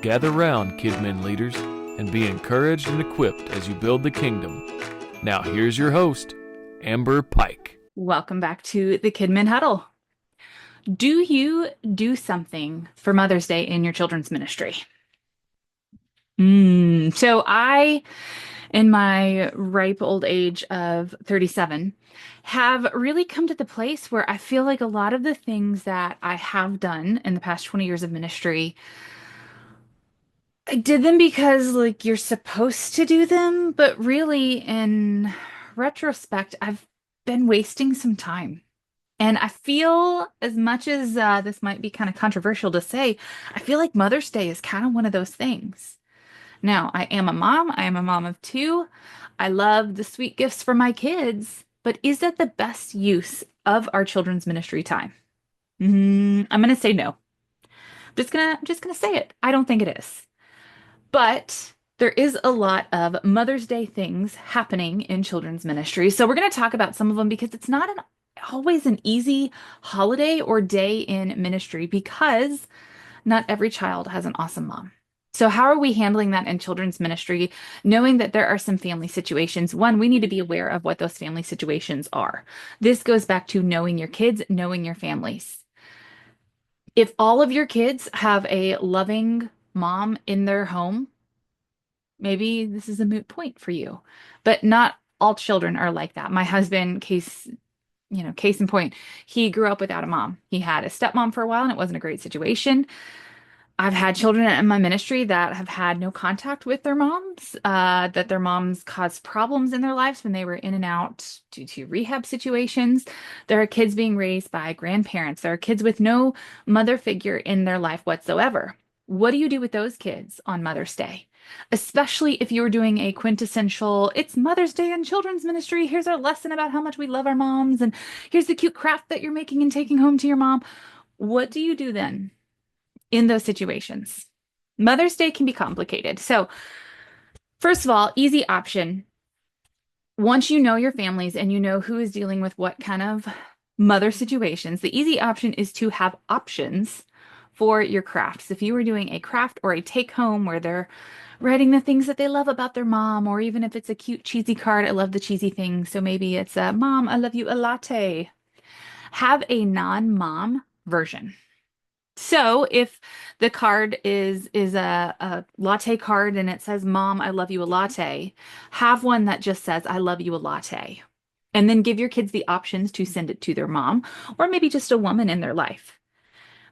Gather round, Kidmin leaders, and be encouraged and equipped as you build the kingdom. Now here's your host, Amber Pike. Welcome back to the Kidmin Huddle. Do you do something for Mother's Day in your children's ministry? So in my ripe old age of 37, have really come to the place where I feel like a lot of the things that I have done in the past 20 years of ministry, I did them because like you're supposed to do them, but really in retrospect, I've been wasting some time. And I feel, as much as this might be kind of controversial to say, I feel like Mother's Day is kind of one of those things. Now, I am a mom. I am a mom of two. I love the sweet gifts for my kids, but is that the best use of our children's ministry time? I'm gonna say no. I'm just gonna say it. I don't think it is. But there is a lot of Mother's Day things happening in children's ministry. So we're going to talk about some of them because it's not always an easy holiday or day in ministry because not every child has an awesome mom. So how are we handling that in children's ministry, knowing that there are some family situations? One, we need to be aware of what those family situations are. This goes back to knowing your kids, knowing your families. If all of your kids have a loving mom in their home, maybe this is a moot point for you. But not all children are like that. My husband, case in point, he grew up without a mom. He had a stepmom for a while and it wasn't a great situation. I've had children in my ministry that have had no contact with their moms, that their moms caused problems in their lives when they were in and out due to rehab situations. There are kids being raised by grandparents. There are kids with no mother figure in their life whatsoever. What do you do with those kids on Mother's Day? Especially if you're doing a quintessential, it's Mother's Day in children's ministry. Here's our lesson about how much we love our moms, and here's the cute craft that you're making and taking home to your mom. What do you do then in those situations? Mother's Day can be complicated. So, first of all, easy option. Once you know your families and you know who is dealing with what kind of mother situations, the easy option is to have options for your crafts. If you were doing a craft or a take home where they're writing the things that they love about their mom, or even if it's a cute cheesy card, I love the cheesy things. So maybe it's a mom, I love you, a latte. Have a non-mom version. So if the card is a latte card and it says, Mom, I love you a latte, have one that just says, I love you a latte. And then give your kids the options to send it to their mom or maybe just a woman in their life.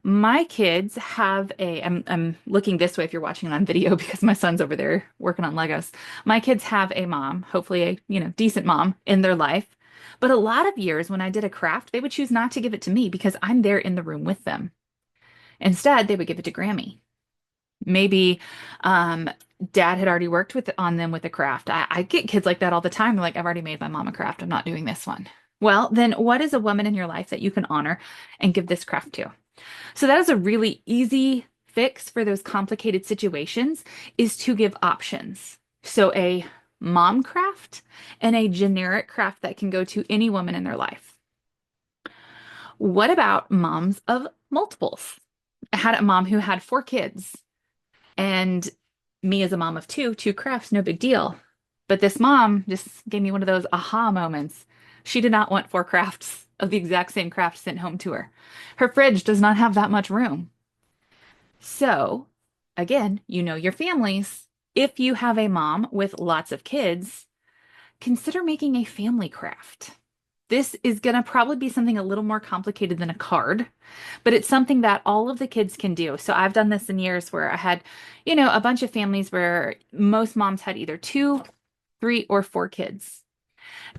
My kids have I'm looking this way if you're watching it on video because my son's over there working on Legos. My kids have a mom, hopefully a, decent mom in their life. But a lot of years when I did a craft, they would choose not to give it to me because I'm there in the room with them. Instead, they would give it to Grammy. Maybe dad had already worked on them with a craft. I get kids like that all the time. They're like, I've already made my mom a craft. I'm not doing this one. Well, then what is a woman in your life that you can honor and give this craft to? So that is a really easy fix for those complicated situations is to give options. So a mom craft and a generic craft that can go to any woman in their life. What about moms of multiples? I had a mom who had four kids and me as a mom of two crafts, no big deal. But this mom just gave me one of those aha moments. She did not want four crafts of the exact same craft sent home to her. Her fridge does not have that much room. So, again, you know your families. If you have a mom with lots of kids, consider making a family craft. This is going to probably be something a little more complicated than a card, but it's something that all of the kids can do. So I've done this in years where I had, a bunch of families where most moms had either two, three, or four kids.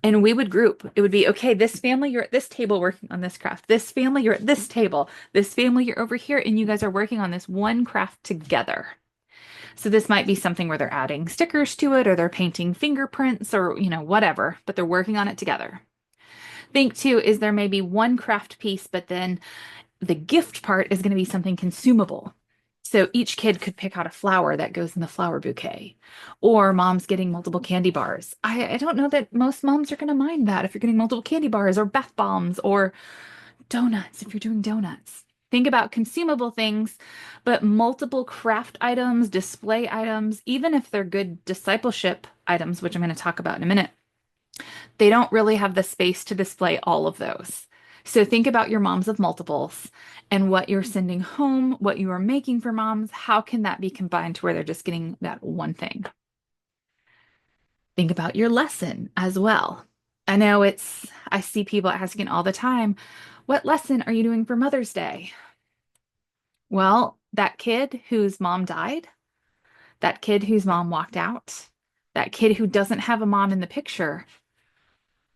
And we would group. It would be, okay, this family, you're at this table working on this craft. This family, you're at this table. This family, you're over here, and you guys are working on this one craft together. So this might be something where they're adding stickers to it or they're painting fingerprints or, whatever, but they're working on it together. Think too, is there may be one craft piece, but then the gift part is going to be something consumable. So each kid could pick out a flower that goes in the flower bouquet, or mom's getting multiple candy bars. I don't know that most moms are going to mind that if you're getting multiple candy bars or bath bombs or donuts if you're doing donuts. Think about consumable things, but multiple craft items, display items, even if they're good discipleship items, which I'm going to talk about in a minute, they don't really have the space to display all of those. So think about your moms of multiples and what you're sending home, what you are making for moms. How can that be combined to where they're just getting that one thing? Think about your lesson as well. I see people asking all the time, what lesson are you doing for Mother's Day? Well, that kid whose mom died, that kid whose mom walked out, that kid who doesn't have a mom in the picture,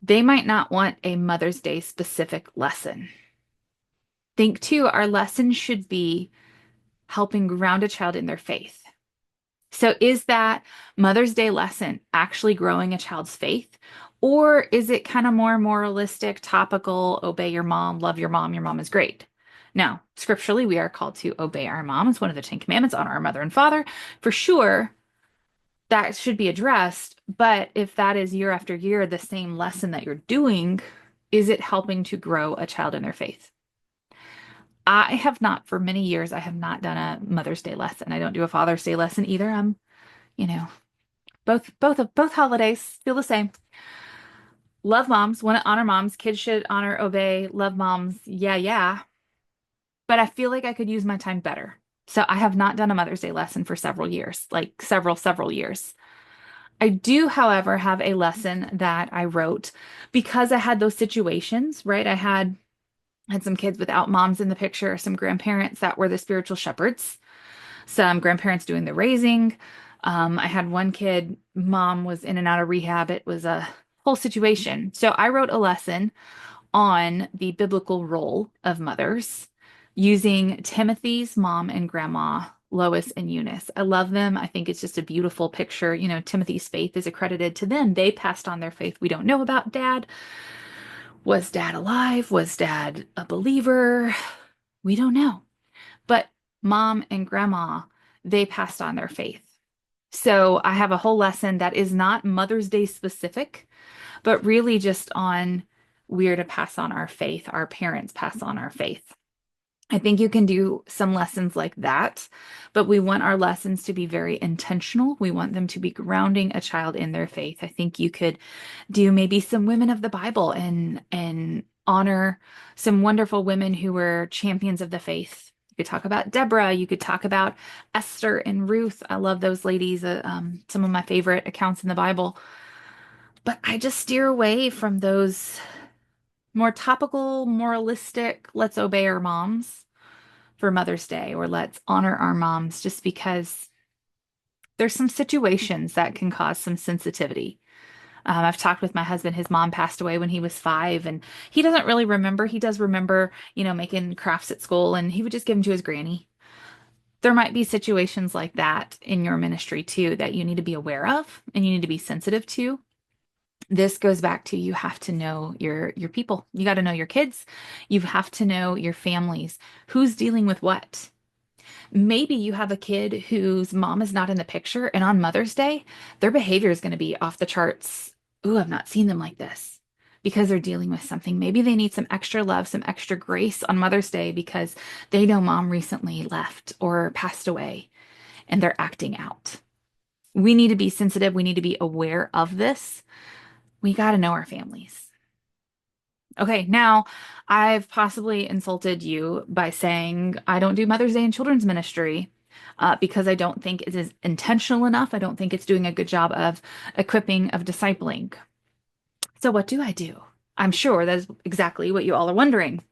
they might not want a Mother's Day specific lesson. Think too, our lesson should be helping ground a child in their faith. So, is that Mother's Day lesson actually growing a child's faith? Or is it kind of more moralistic, topical, obey your mom is great? Now, scripturally, we are called to obey our mom. It's one of the Ten Commandments, honor our mother and father. For sure, that should be addressed. But if that is year after year the same lesson that you're doing, is it helping to grow a child in their faith? I have not, for many years, I have not done a Mother's Day lesson. I don't do a Father's Day lesson either. You know, both holidays feel the same. Love moms, want to honor moms. Kids should honor, obey, love moms. Yeah, yeah. But I feel like I could use my time better. So I have not done a Mother's Day lesson for several years, like several years. I do, however, have a lesson that I wrote because I had those situations, right? I had some kids without moms in the picture, some grandparents that were the spiritual shepherds, some grandparents doing the raising. I had one kid, mom was in and out of rehab. It was a whole situation. So I wrote a lesson on the biblical role of mothers using Timothy's mom and grandma, Lois and Eunice. I love them. I think it's just a beautiful picture. Timothy's faith is accredited to them. They passed on their faith. We don't know about dad. Was dad alive? Was dad a believer? We don't know. But mom and grandma, they passed on their faith. So I have a whole lesson that is not Mother's Day specific, but really just on we're to pass on our faith. Our parents pass on our faith. I think you can do some lessons like that, but we want our lessons to be very intentional. We want them to be grounding a child in their faith. I think you could do maybe some women of the Bible and honor some wonderful women who were champions of the faith. You could talk about Deborah. You could talk about Esther and Ruth. I love those ladies. Some of my favorite accounts in the Bible. But I just steer away from those more topical, moralistic, let's obey our moms for Mother's Day or let's honor our moms, just because there's some situations that can cause some sensitivity. I've talked with my husband. His mom passed away when he was 5, and he doesn't really remember. He does remember, making crafts at school, and he would just give them to his granny. There might be situations like that in your ministry too that you need to be aware of and you need to be sensitive to. This goes back to you have to know your people. You got to know your kids. You have to know your families. Who's dealing with what? Maybe you have a kid whose mom is not in the picture, and on Mother's Day, their behavior is going to be off the charts. Ooh, I've not seen them like this because they're dealing with something. Maybe they need some extra love, some extra grace on Mother's Day because they know mom recently left or passed away and they're acting out. We need to be sensitive. We need to be aware of this. We got to know our families. Okay, now I've possibly insulted you by saying I don't do Mother's Day in children's ministry because I don't think it is intentional enough. I don't think it's doing a good job of equipping, of discipling. So what do I do? I'm sure that's exactly what you all are wondering.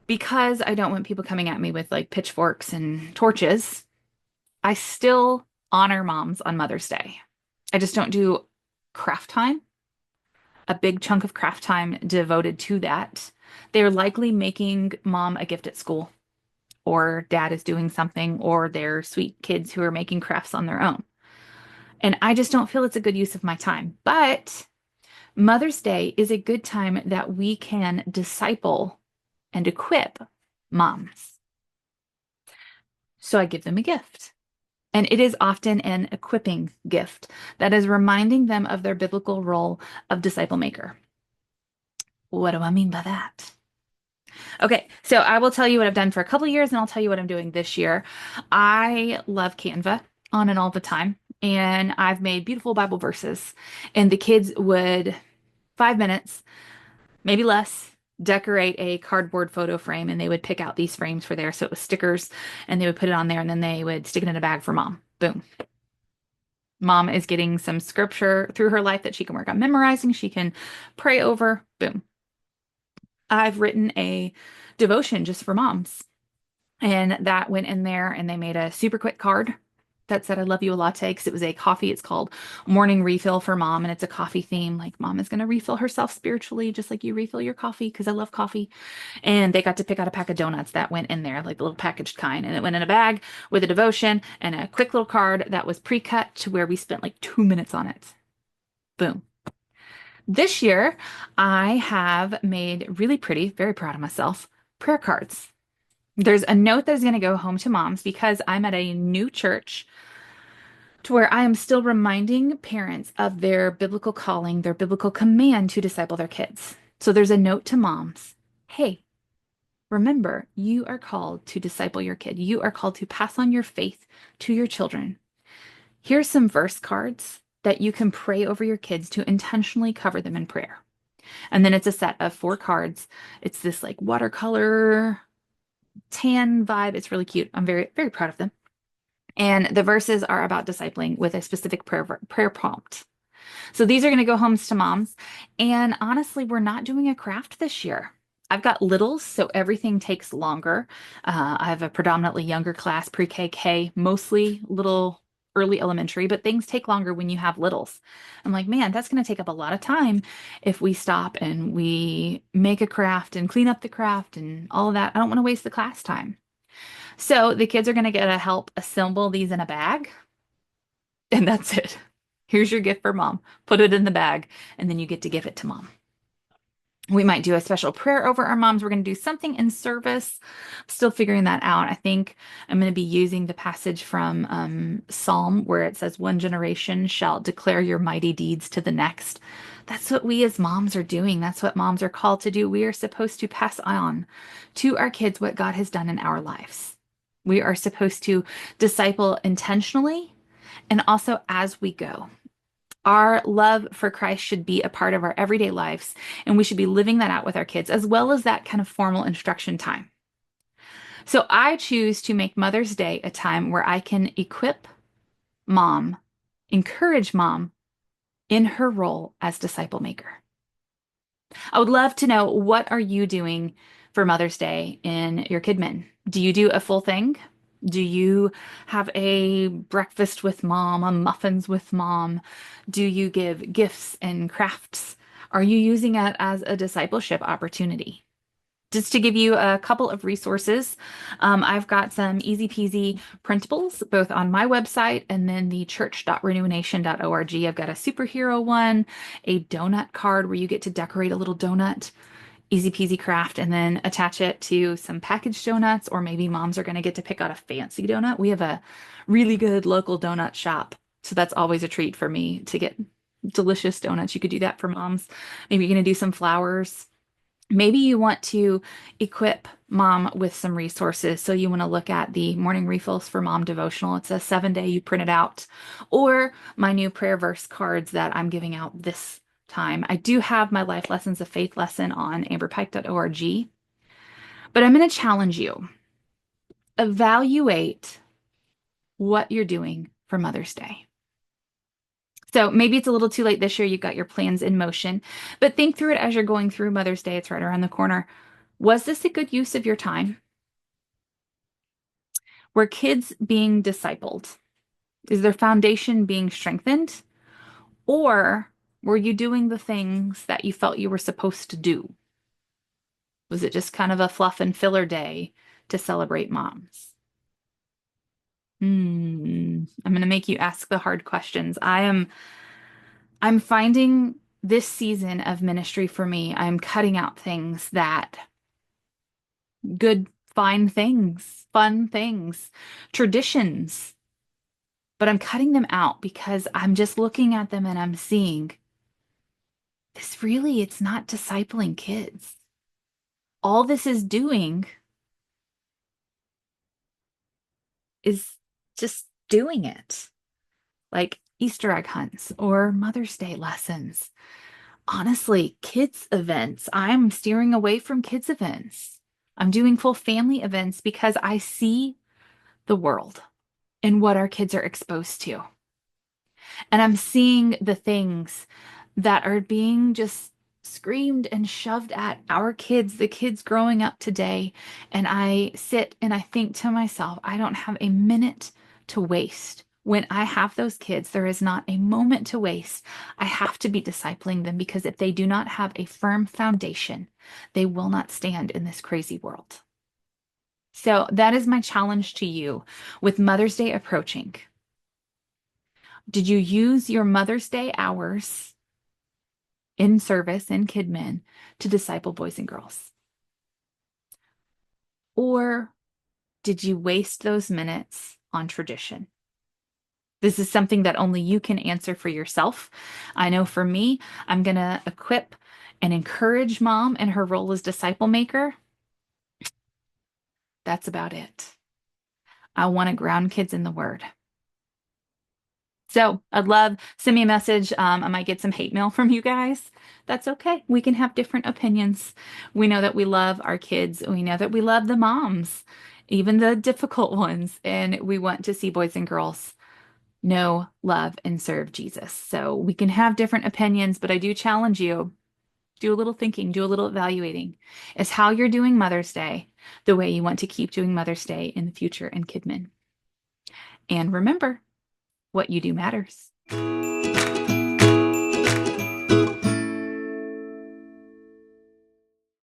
Because I don't want people coming at me with like pitchforks and torches, I still honor moms on Mother's Day. I just don't do craft time, a big chunk of craft time devoted to that. They're likely making mom a gift at school, or dad is doing something, or they're sweet kids who are making crafts on their own. And I just don't feel it's a good use of my time. But Mother's Day is a good time that we can disciple and equip moms. So I give them a gift. And it is often an equipping gift that is reminding them of their biblical role of disciple maker. What do I mean by that? Okay, so I will tell you what I've done for a couple of years and I'll tell you what I'm doing this year. I love Canva on and all the time, and I've made beautiful Bible verses. And the kids would, 5 minutes, maybe less, decorate a cardboard photo frame, and they would pick out these frames for there. So it was stickers, and they would put it on there, and then they would stick it in a bag for mom. Boom. Mom is getting some scripture through her life that she can work on memorizing, she can pray over. Boom. I've written a devotion just for moms. And that went in there, and they made a super quick card that said, I love you a latte, because it was a coffee. It's called Morning Refill for Mom, and it's a coffee theme. Like, mom is going to refill herself spiritually, just like you refill your coffee, because I love coffee. And they got to pick out a pack of donuts that went in there, like the little packaged kind. And it went in a bag with a devotion and a quick little card that was pre-cut to where we spent like 2 minutes on it. Boom. This year, I have made really pretty, very proud of myself, prayer cards. There's a note that is going to go home to moms because I'm at a new church to where I am still reminding parents of their biblical calling, their biblical command to disciple their kids. So there's a note to moms. Hey, remember, you are called to disciple your kid. You are called to pass on your faith to your children. Here's some verse cards that you can pray over your kids to intentionally cover them in prayer. And then it's a set of 4 cards. It's this like watercolor tan vibe. It's really cute. I'm very, very proud of them. And the verses are about discipling with a specific prayer prompt. So these are going to go homes to moms. And honestly, we're not doing a craft this year. I've got littles, so everything takes longer. I have a predominantly younger class, pre-K, K, mostly little early elementary, but things take longer when you have littles. I'm like, man, that's going to take up a lot of time if we stop and we make a craft and clean up the craft and all of that. I don't want to waste the class time. So the kids are going to get to help assemble these in a bag, and that's it. Here's your gift for mom. Put it in the bag, and then you get to give it to mom. We might do a special prayer over our moms. We're going to do something in service. I'm still figuring that out. I think I'm going to be using the passage from Psalm where it says, one generation shall declare your mighty deeds to the next. That's what we as moms are doing. That's what moms are called to do. We are supposed to pass on to our kids what God has done in our lives. We are supposed to disciple intentionally and also as we go. Our love for Christ should be a part of our everyday lives, and we should be living that out with our kids, as well as that kind of formal instruction time. So I choose to make Mother's Day a time where I can equip mom, encourage mom in her role as disciple maker. I would love to know, what are you doing for Mother's Day in your Kidmin? Do you do a full thing? Do you have a breakfast with mom, a muffins with mom? Do you give gifts and crafts? Are you using it as a discipleship opportunity? Just to give you a couple of resources, I've got some easy peasy printables, both on my website and then the church.renewnation.org. I've got a superhero one, a donut card where you get to decorate a little donut, easy peasy craft, and then attach it to some packaged donuts, or maybe moms are going to get to pick out a fancy donut. We have a really good local donut shop, so that's always a treat for me to get delicious donuts. You could do that for moms. Maybe you're going to do some flowers. Maybe you want to equip mom with some resources. So you want to look at the Morning Refills for Mom devotional. It's a 7-day, you print it out, or my new prayer verse cards that I'm giving out this time. I do have my Life Lessons of Faith lesson on amberpike.org, but I'm going to challenge you. Evaluate what you're doing for Mother's Day. So maybe it's a little too late this year. You've got your plans in motion, but think through it as you're going through Mother's Day. It's right around the corner. Was this a good use of your time? Were kids being discipled? Is their foundation being strengthened? Or were you doing the things that you felt you were supposed to do? Was it just kind of a fluff and filler day to celebrate moms? I'm going to make you ask the hard questions. I'm finding this season of ministry for me, I'm cutting out things that good, fine things, fun things, traditions, but I'm cutting them out because I'm just looking at them and I'm seeing this really, it's not discipling kids. All this is doing is just doing it, like Easter egg hunts or Mother's Day lessons. Honestly, kids events. I'm steering away from kids events. I'm doing full family events because I see the world and what our kids are exposed to. And I'm seeing the things that are being just screamed and shoved at our kids, the kids growing up today. And I sit and I think to myself, I don't have a minute to waste. When I have those kids, there is not a moment to waste. I have to be discipling them because if they do not have a firm foundation, they will not stand in this crazy world. So that is my challenge to you with Mother's Day approaching. Did you use your Mother's Day hours in service in Kidmin to disciple boys and girls? Or did you waste those minutes on tradition? This is something that only you can answer for yourself. I know for me, I'm going to equip and encourage mom in her role as disciple maker. That's about it. I want to ground kids in the word. So I'd love, send me a message. I might get some hate mail from you guys. That's okay. We can have different opinions. We know that we love our kids. We know that we love the moms, even the difficult ones. And we want to see boys and girls know, love, and serve Jesus. So we can have different opinions, but I do challenge you, do a little thinking, do a little evaluating. Is how you're doing Mother's Day the way you want to keep doing Mother's Day in the future in Kidmin? And remember, what you do matters.